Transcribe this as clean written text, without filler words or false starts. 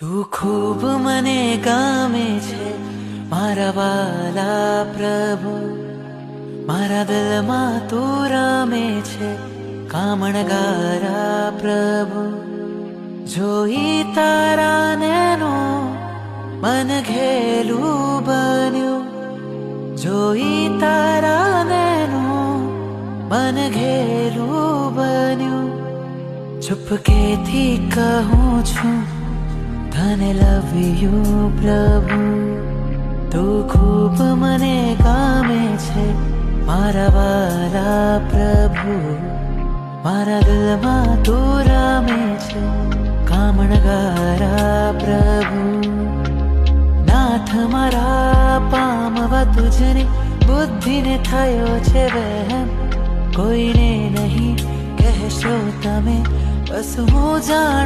તું ખૂબ મને ગામે છે મારા વાલા પ્રભુ, મારા દિલમાં તું રમે છે કામણગારા પ્રભુ. જોઈ તારા નેનો મન ઘેલું બન્યું, જોઈ તારા નેનો મન ઘેલું બન્યું. ચુપકેથી કહું છું તને લવ યુ પ્રભુ. તું ખૂબ મને ગામે છે મારા વાલા પ્રભુ, મારા દિલમાં તું રમે છે કામણગારા પ્રભુ. નાથ મારા પામવા તુજને બુદ્ધિને થયો છે વહેમ, કોઈને નહીં કહેશો તમે બસ હું જાણ.